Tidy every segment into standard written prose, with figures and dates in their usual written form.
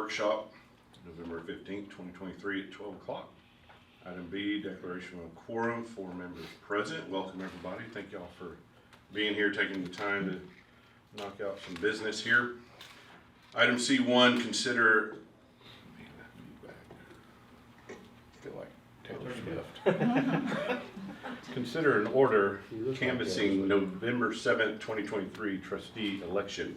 workshop, November 15th, 2023 at 12 o'clock. Item B, declaration of quorum, 4 members present. Welcome everybody. Thank y'all for being here, taking the time to knock out some business here. Item C1, consider, I feel like Taylor Swift. Consider an order canvassing November 7th, 2023 trustee election.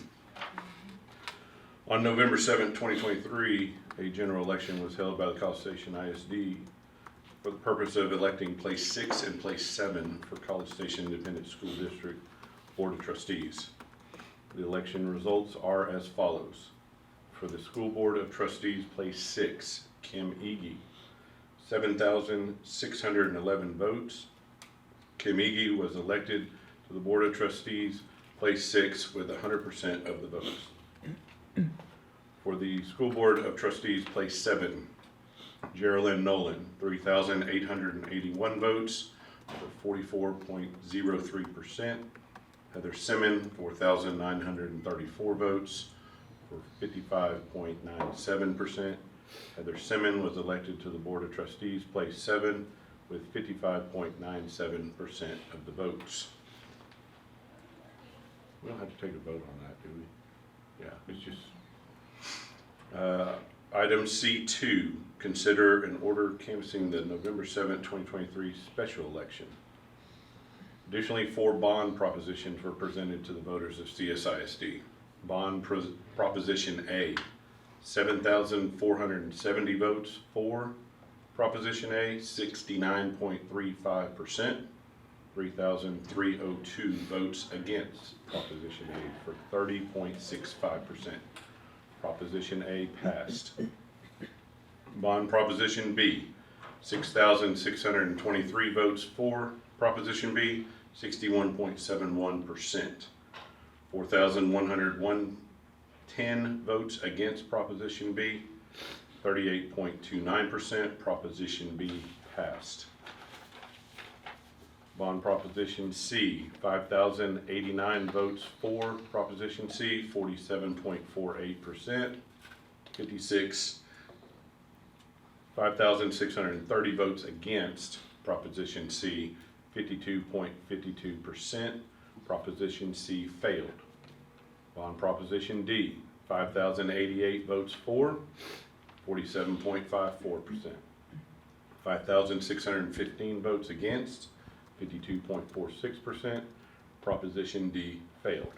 On November 7th, 2023, a general election was held by the College Station ISD for the purpose of electing place 6 and place 7 for College Station Independent School District Board of Trustees. The election results are as follows. For the School Board of Trustees, place 6, Kim Ege, 7,611 votes. Kim Ege was elected to the Board of Trustees, place 6, with 100% of the votes. For the School Board of Trustees, place 7, Geraldine Nolan, 3,881 votes, for 44.03%. Heather Simmon, 4,934 votes, for 55.97%. Heather Simmon was elected to the Board of Trustees, place 7, with 55.97% of the votes. We don't have to take a vote on that, do we? Yeah, it's just. Item C2, consider an order canvassing the November 7th, 2023 special election. Additionally, 4 bond propositions were presented to the voters of CSISD. Bond Proposition A, 7,470 votes for Proposition A, 69.35%. 3,302 votes against Proposition A for 30.65%. Proposition A passed. Bond Proposition B, 6,623 votes for Proposition B, 61.71%. 4,110 votes against Proposition B, 38.29%. Proposition B passed. Bond Proposition C, 5,089 votes for Proposition C, 47.48%. 5,630 votes against Proposition C, 52.52%. Proposition C failed. Bond Proposition D, 5,088 votes for, 47.54%. 5,615 votes against, 52.46%. Proposition D failed.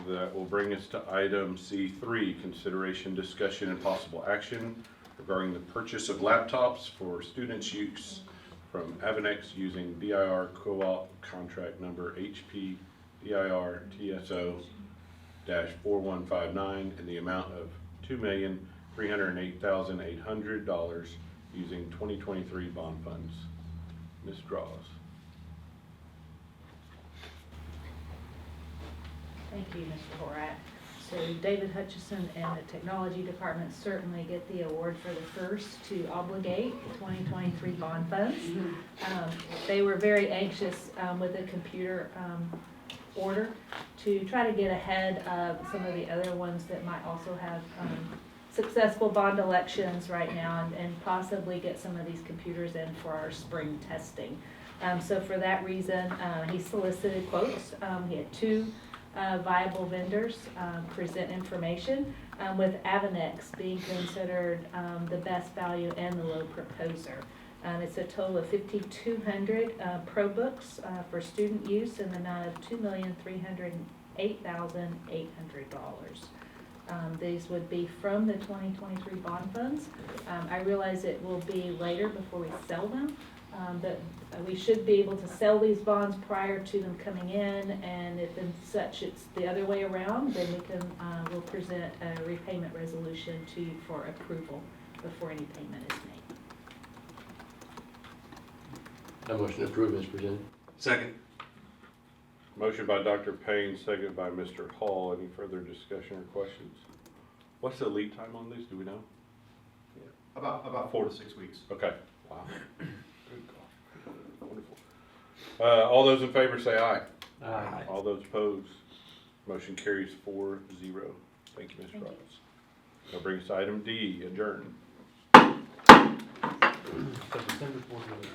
That will bring us to item C3, consideration, discussion, and possible action regarding the purchase of laptops for students' use from Avanex using BIR Co-op contract number HP BIR TSO-4159 in the amount of $2,308,800 using 2023 bond funds. Ms. Draws. Thank you, Mr. Horak. So David Hutchison and the Technology Department certainly get the award for the first to obligate the 2023 bond funds. They were very anxious with the computer order to try to get ahead of some of the other ones that might also have successful bond elections right now and possibly get some of these computers in for our spring testing. So for that reason, he solicited quotes. He had 2 viable vendors present information, with Avanex being considered the best value and the low proposer. It's a total of 5,200 ProBooks for student use in the amount of $2,308,800. These would be from the 2023 bond funds. I realize it will be later before we sell them, but we should be able to sell these bonds prior to them coming in, and if in such it's the other way around, then we can we'll present a repayment resolution to you for approval before any payment is made. A motion to approve is presented. Second. Motion by Dr. Payne, second by Mr. Hall. Any further discussion or questions? What's the lead time on these? Do we know? Yeah. About 4 to 6 weeks. Okay. Wow. Good call. Wonderful. All those in favor say aye. Aye. All those opposed, Motion carries 4-0. Thank you, Ms. Thank you. Roberts. That'll bring us to item D, adjourn. So December 4th.